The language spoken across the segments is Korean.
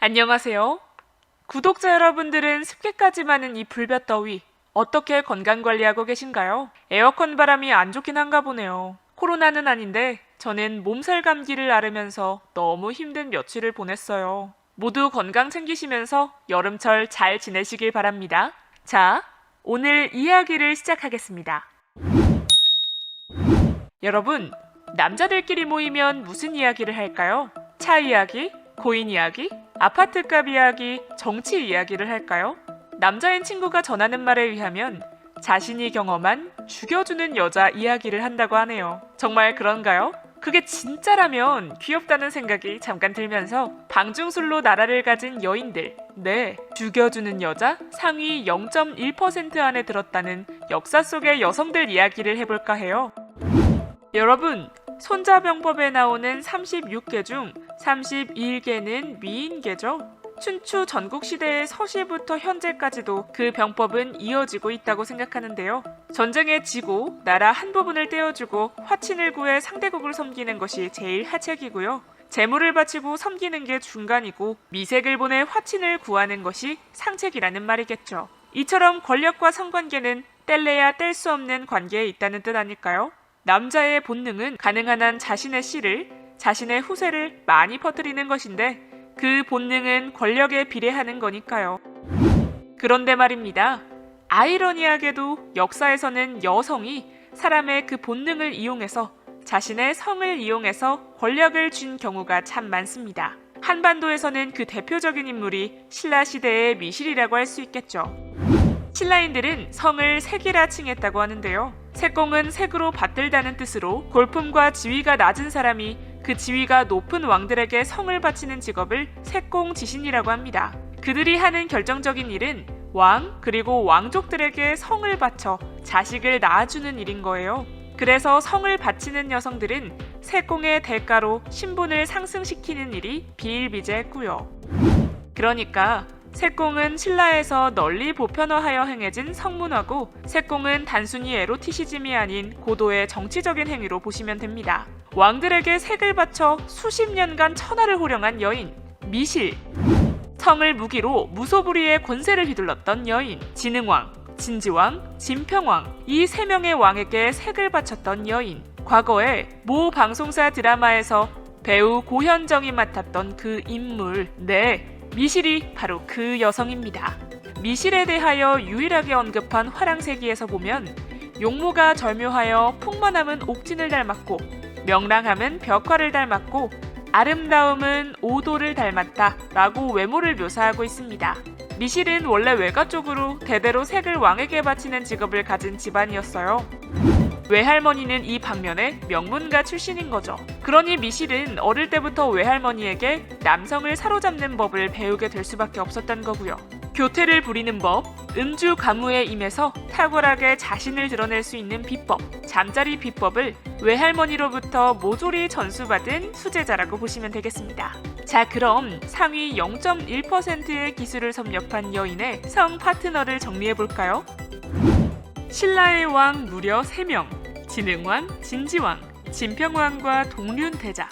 안녕하세요. 구독자 여러분들은 습기까지 많은 이 불볕더위 어떻게 건강관리하고 계신가요? 에어컨 바람이 안 좋긴 한가 보네요. 코로나는 아닌데 저는 몸살 감기를 앓으면서 너무 힘든 며칠을 보냈어요. 모두 건강 챙기시면서 여름철 잘 지내시길 바랍니다. 자, 오늘 이야기를 시작하겠습니다. 여러분, 남자들끼리 모이면 무슨 이야기를 할까요? 차 이야기? 고인 이야기? 아파트값 이야기? 정치 이야기를 할까요? 남자인 친구가 전하는 말에 의하면 자신이 경험한 죽여주는 여자 이야기를 한다고 하네요. 정말 그런가요? 그게 진짜라면 귀엽다는 생각이 잠깐 들면서 방중술로 나라를 가진 여인들, 죽여주는 여자 상위 0.1% 안에 들었다는 역사 속의 여성들 이야기를 해볼까 해요. 여러분, 손자병법에 나오는 36개 중 31개는 미인계죠? 춘추 전국시대의 서시부터 현재까지도 그 병법은 이어지고 있다고 생각하는데요. 전쟁에 지고 나라 한 부분을 떼어주고 화친을 구해 상대국을 섬기는 것이 제일 하책이고요. 재물을 바치고 섬기는 게 중간이고 미색을 보내 화친을 구하는 것이 상책이라는 말이겠죠. 이처럼 권력과 성관계는 뗄래야 뗄 수 없는 관계에 있다는 뜻 아닐까요? 남자의 본능은 가능한 한 자신의 씨를, 자신의 후세를 많이 퍼뜨리는 것인데 그 본능은 권력에 비례하는 거니까요. 그런데 말입니다. 아이러니하게도 역사에서는 여성이 사람의 그 본능을 이용해서 자신의 성을 이용해서 권력을 쥔 경우가 참 많습니다. 한반도에서는 그 대표적인 인물이 신라 시대의 미실이라고 할 수 있겠죠. 신라인들은 성을 색이라 칭했다고 하는데요. 색공은 색으로 받들다는 뜻으로 골품과 지위가 낮은 사람이 그 지위가 높은 왕들에게 성을 바치는 직업을 색공지신이라고 합니다. 그들이 하는 결정적인 일은 왕 그리고 왕족들에게 성을 바쳐 자식을 낳아주는 일인 거예요. 그래서 성을 바치는 여성들은 색공의 대가로 신분을 상승시키는 일이 비일비재했고요. 그러니까 색공은 신라에서 널리 보편화하여 행해진 성문화고 색공은 단순히 에로티시즘이 아닌 고도의 정치적인 행위로 보시면 됩니다. 왕들에게 색을 바쳐 수십 년간 천하를 호령한 여인, 미실. 성을 무기로 무소불위의 권세를 휘둘렀던 여인, 진흥왕, 진지왕, 진평왕. 이 세 명의 왕에게 색을 바쳤던 여인. 과거에 모 방송사 드라마에서 배우 고현정이 맡았던 그 인물, 미실이 바로 그 여성입니다. 미실에 대하여 유일하게 언급한 화랑세기에서 보면 용모가 절묘하여 풍만함은 옥진을 닮았고 명랑함은 벽화를 닮았고 아름다움은 오도를 닮았다 라고 외모를 묘사하고 있습니다. 미실은 원래 외가 쪽으로 대대로 색을 왕에게 바치는 직업을 가진 집안이었어요. 외할머니는 이 방면에 명문가 출신인 거죠. 그러니 미실은 어릴 때부터 외할머니에게 남성을 사로잡는 법을 배우게 될 수밖에 없었던 거고요. 교태를 부리는 법, 음주 가무에 임해서 탁월하게 자신을 드러낼 수 있는 비법, 잠자리 비법을 외할머니로부터 모조리 전수받은 수제자라고 보시면 되겠습니다. 자, 그럼 상위 0.1%의 기술을 섭렵한 여인의 성 파트너를 정리해볼까요? 신라의 왕 무려 3명, 진흥왕, 진지왕, 진평왕과 동륜대자,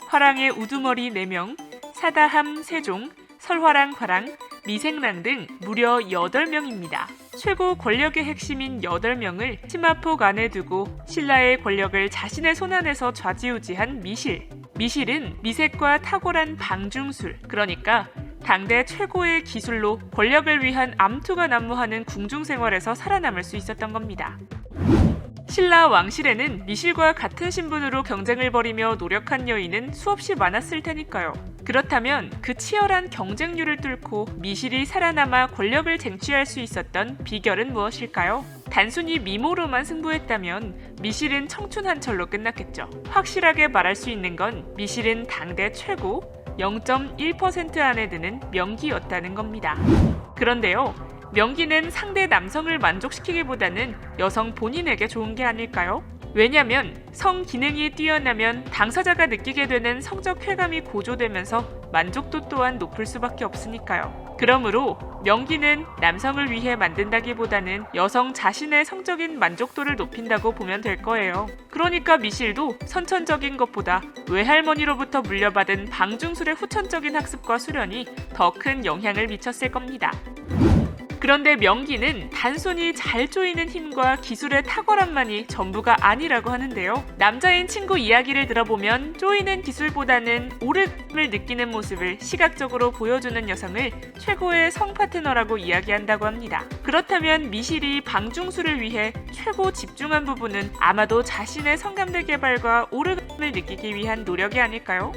화랑의 우두머리 4명, 사다함, 세종, 설화랑, 화랑, 미생랑 등 무려 8명입니다. 최고 권력의 핵심인 8명을 치마폭 안에 두고 신라의 권력을 자신의 손안에서 좌지우지한 미실. 미실은 미색과 탁월한 방중술, 그러니까 당대 최고의 기술로 권력을 위한 암투가 난무하는 궁중생활에서 살아남을 수 있었던 겁니다. 신라 왕실에는 미실과 같은 신분으로 경쟁을 벌이며 노력한 여인은 수없이 많았을 테니까요. 그렇다면 그 치열한 경쟁률을 뚫고 미실이 살아남아 권력을 쟁취할 수 있었던 비결은 무엇일까요? 단순히 미모로만 승부했다면 미실은 청춘한철로 끝났겠죠. 확실하게 말할 수 있는 건 미실은 당대 최고 0.1% 안에 드는 명기였다는 겁니다. 그런데요, 명기는 상대 남성을 만족시키기보다는 여성 본인에게 좋은 게 아닐까요? 왜냐면 성 기능이 뛰어나면 당사자가 느끼게 되는 성적 쾌감이 고조되면서 만족도 또한 높을 수밖에 없으니까요. 그러므로 명기는 남성을 위해 만든다기보다는 여성 자신의 성적인 만족도를 높인다고 보면 될 거예요. 그러니까 미실도 선천적인 것보다 외할머니로부터 물려받은 방중술의 후천적인 학습과 수련이 더 큰 영향을 미쳤을 겁니다. 그런데 명기는 단순히 잘 조이는 힘과 기술의 탁월함만이 전부가 아니라고 하는데요. 남자인 친구 이야기를 들어보면 조이는 기술보다는 오르감을 느끼는 모습을 시각적으로 보여주는 여성을 최고의 성 파트너라고 이야기한다고 합니다. 그렇다면 미실이 방중술을 위해 최고 집중한 부분은 아마도 자신의 성감대 개발과 오르감을 느끼기 위한 노력이 아닐까요?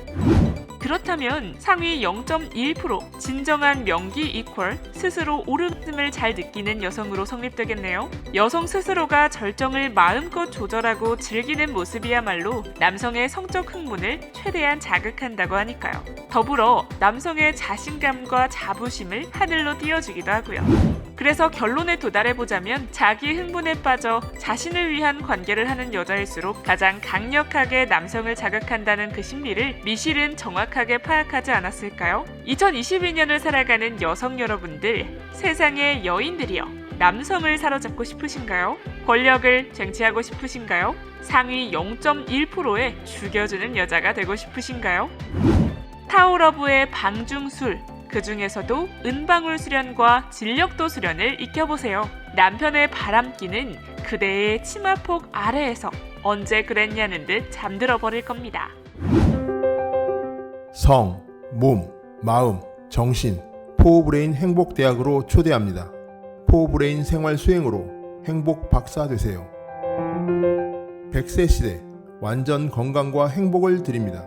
그렇다면 상위 0.1% 진정한 명기 이퀄 스스로 오르감을 잘 느끼는 여성으로 성립되겠네요. 여성 스스로가 절정을 마음껏 조절하고 즐기는 모습이야말로 남성의 성적 흥분을 최대한 자극한다고 하니까요. 더불어 남성의 자신감과 자부심을 하늘로 띄워주기도 하고요. 그래서 결론에 도달해보자면 자기 흥분에 빠져 자신을 위한 관계를 하는 여자일수록 가장 강력하게 남성을 자극한다는 그 심리를 미실은 정확하게 파악하지 않았을까요? 2022년을 살아가는 여성 여러분들, 세상의 여인들이여, 남성을 사로잡고 싶으신가요? 권력을 쟁취하고 싶으신가요? 상위 0.1%에 죽여주는 여자가 되고 싶으신가요? 타오러브의 방중술, 그 중에서도 은방울 수련과 진력도 수련을 익혀보세요. 남편의 바람기는 그대의 치마폭 아래에서 언제 그랬냐는 듯 잠들어 버릴 겁니다. 성, 몸, 마음, 정신, 포브레인 행복대학으로 초대합니다. 포브레인 생활 수행으로 행복 박사 되세요. 100세 시대 완전 건강과 행복을 드립니다.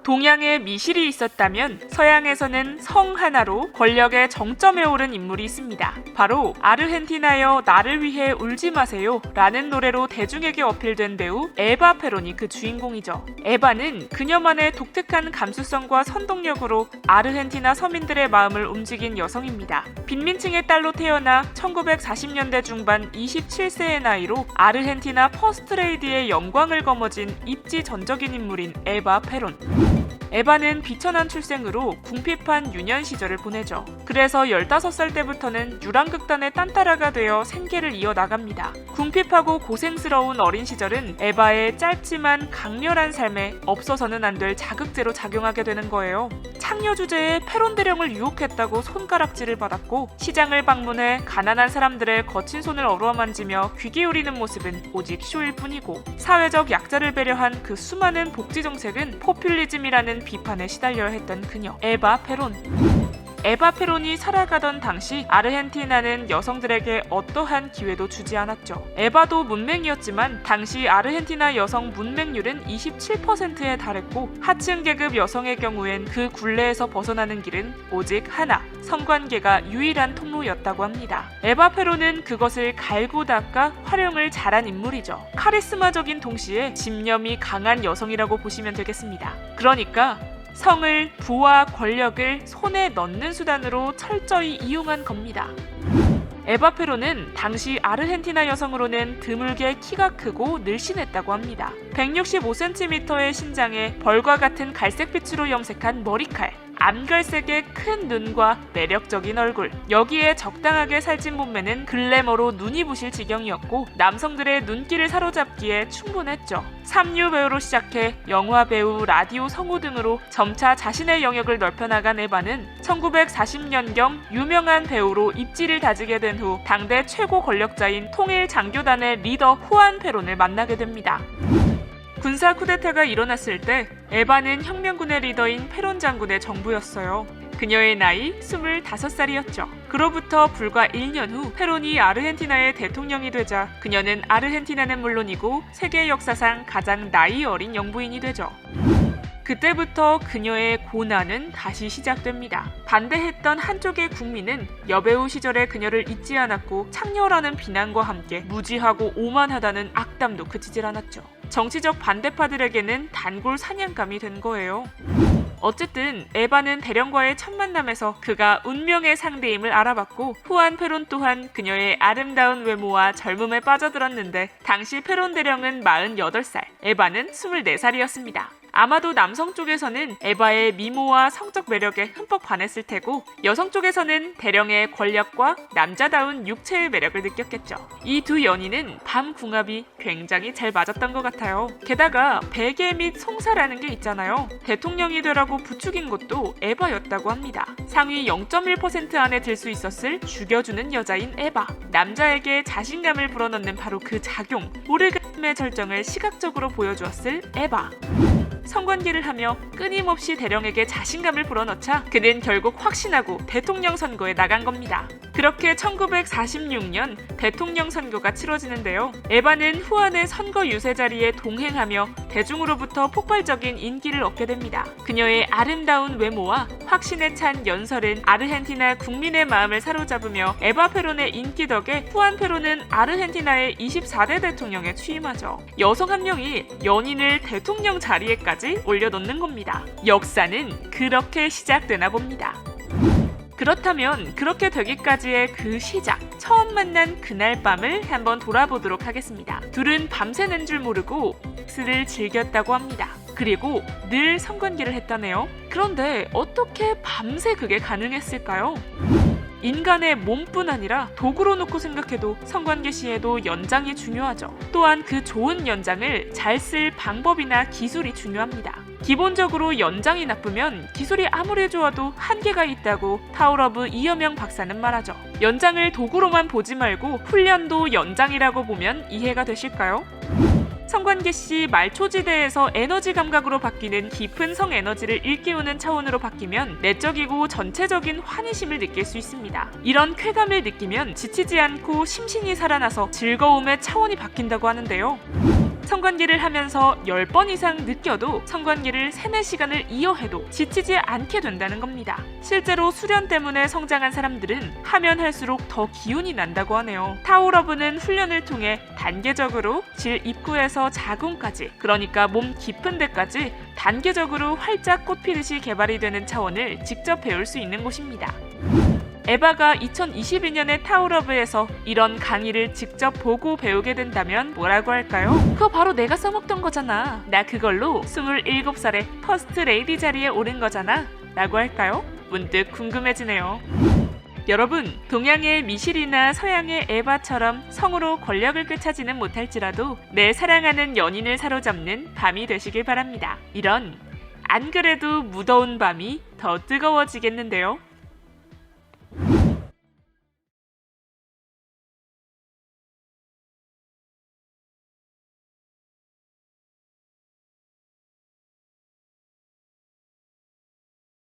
동양에 미실이 있었다면 서양에서는 성 하나로 권력의 정점에 오른 인물이 있습니다. 바로 아르헨티나여 나를 위해 울지 마세요 라는 노래로 대중에게 어필된 배우 에바 페론이 그 주인공이죠. 에바는 그녀만의 독특한 감수성과 선동력으로 아르헨티나 서민들의 마음을 움직인 여성입니다. 빈민층의 딸로 태어나 1940년대 중반 27세의 나이로 아르헨티나 퍼스트레이디의 영광을 거머쥔 입지전적인 인물인 에바 페론. 에바는 비천한 출생으로 궁핍한 유년 시절을 보내죠. 그래서 15살 때부터는 유랑극단의 딴따라가 되어 생계를 이어나갑니다. 궁핍하고 고생스러운 어린 시절은 에바의 짧지만 강렬한 삶에 없어서는 안 될 자극제로 작용하게 되는 거예요. 창녀 주제에 페론 대령을 유혹했다고 손가락질을 받았고, 시장을 방문해 가난한 사람들의 거친 손을 어루만지며 귀 기울이는 모습은 오직 쇼일 뿐이고, 사회적 약자를 배려한 그 수많은 복지 정책은 포퓰리즘이라는 비판에 시달려야 했던 그녀 에바 페론. 에바 페론이 살아가던 당시 아르헨티나는 여성들에게 어떠한 기회도 주지 않았죠. 에바도 문맹이었지만 당시 아르헨티나 여성 문맹률은 27%에 달했고, 하층 계급 여성의 경우엔 그 굴레에서 벗어나는 길은 오직 하나, 성관계가 유일한 통로였다고 합니다. 에바 페론은 그것을 갈고 닦아 활용을 잘한 인물이죠. 카리스마적인 동시에 집념이 강한 여성이라고 보시면 되겠습니다. 그러니까 성을, 부와 권력을 손에 넣는 수단으로 철저히 이용한 겁니다. 에바 페론은 당시 아르헨티나 여성으로는 드물게 키가 크고 늘씬했다고 합니다. 165cm의 신장에 벌과 같은 갈색빛으로 염색한 머리칼, 암갈색의 큰 눈과 매력적인 얼굴, 여기에 적당하게 살찐 몸매는 글래머로 눈이 부실 지경이었고 남성들의 눈길을 사로잡기에 충분했죠. 삼류 배우로 시작해 영화 배우, 라디오 성우 등으로 점차 자신의 영역을 넓혀나간 에바는 1940년경 유명한 배우로 입지를 다지게 된 후 당대 최고 권력자인 통일 장교단의 리더 후안 페론을 만나게 됩니다. 군사 쿠데타가 일어났을 때 에바는 혁명군의 리더인 페론 장군의 정부였어요. 그녀의 나이 25살이었죠. 그로부터 불과 1년 후 페론이 아르헨티나의 대통령이 되자 그녀는 아르헨티나는 물론이고 세계 역사상 가장 나이 어린 영부인이 되죠. 그때부터 그녀의 고난은 다시 시작됩니다. 반대했던 한쪽의 국민은 여배우 시절의 그녀를 잊지 않았고 창녀라는 비난과 함께 무지하고 오만하다는 악담도 그치질 않았죠. 정치적 반대파들에게는 단골 사냥감이 된 거예요. 어쨌든 에바는 대령과의 첫 만남에서 그가 운명의 상대임을 알아봤고 후안 페론 또한 그녀의 아름다운 외모와 젊음에 빠져들었는데 당시 페론 대령은 48살, 에바는 24살이었습니다. 아마도 남성 쪽에서는 에바의 미모와 성적 매력에 흠뻑 반했을 테고 여성 쪽에서는 대령의 권력과 남자다운 육체의 매력을 느꼈겠죠. 이 두 연인은 밤 궁합이 굉장히 잘 맞았던 것 같아요. 게다가 베개 및 송사라는 게 있잖아요. 대통령이 되라고 부추긴 것도 에바였다고 합니다. 상위 0.1% 안에 들 수 있었을 죽여주는 여자인 에바. 남자에게 자신감을 불어넣는 바로 그 작용, 오르가즘의 절정을 시각적으로 보여주었을 에바. 성관계를 하며 끊임없이 대령에게 자신감을 불어넣자 그는 결국 확신하고 대통령 선거에 나간 겁니다. 그렇게 1946년 대통령 선거가 치러지는데요. 에바는 후안의 선거 유세 자리에 동행하며 대중으로부터 폭발적인 인기를 얻게 됩니다. 그녀의 아름다운 외모와 확신에 찬 연설은 아르헨티나 국민의 마음을 사로잡으며 에바 페론의 인기 덕에 후안 페론은 아르헨티나의 24대 대통령에 취임하죠. 여성 한 명이 연인을 대통령 자리에까지 올려놓는 겁니다. 역사는 그렇게 시작되나 봅니다. 그렇다면 그렇게 되기까지의 그 시작, 처음 만난 그날 밤을 한번 돌아보도록 하겠습니다. 둘은 밤새는 줄 모르고 섹스를 즐겼다고 합니다. 그리고 늘 성관계를 했다네요. 그런데 어떻게 밤새 그게 가능했을까요? 인간의 몸뿐 아니라 도구로 놓고 생각해도 성관계 시에도 연장이 중요하죠. 또한 그 좋은 연장을 잘 쓸 방법이나 기술이 중요합니다. 기본적으로 연장이 나쁘면 기술이 아무리 좋아도 한계가 있다고 타오러브 이여명 박사는 말하죠. 연장을 도구로만 보지 말고 훈련도 연장이라고 보면 이해가 되실까요? 성관계 시 말초지대에서 에너지 감각으로 바뀌는 깊은 성에너지를 일깨우는 차원으로 바뀌면 내적이고 전체적인 환희심을 느낄 수 있습니다. 이런 쾌감을 느끼면 지치지 않고 심신이 살아나서 즐거움의 차원이 바뀐다고 하는데요. 성관계를 하면서 10번 이상 느껴도 성관계를 3-4시간을 이어해도 지치지 않게 된다는 겁니다. 실제로 수련 때문에 성장한 사람들은 하면 할수록 더 기운이 난다고 하네요. 타오러브는 훈련을 통해 단계적으로 질 입구에서 자궁까지, 그러니까 몸 깊은 데까지 단계적으로 활짝 꽃피듯이 개발이 되는 차원을 직접 배울 수 있는 곳입니다. 에바가 2022년에 타오러브에서 이런 강의를 직접 보고 배우게 된다면 뭐라고 할까요? 그거 바로 내가 써먹던 거잖아. 나 그걸로 27살에 퍼스트 레이디 자리에 오른 거잖아. 라고 할까요? 문득 궁금해지네요. 여러분, 동양의 미실이나 서양의 에바처럼 성으로 권력을 꿰차지는 못할지라도 내 사랑하는 연인을 사로잡는 밤이 되시길 바랍니다. 이런 안 그래도 무더운 밤이 더 뜨거워지겠는데요.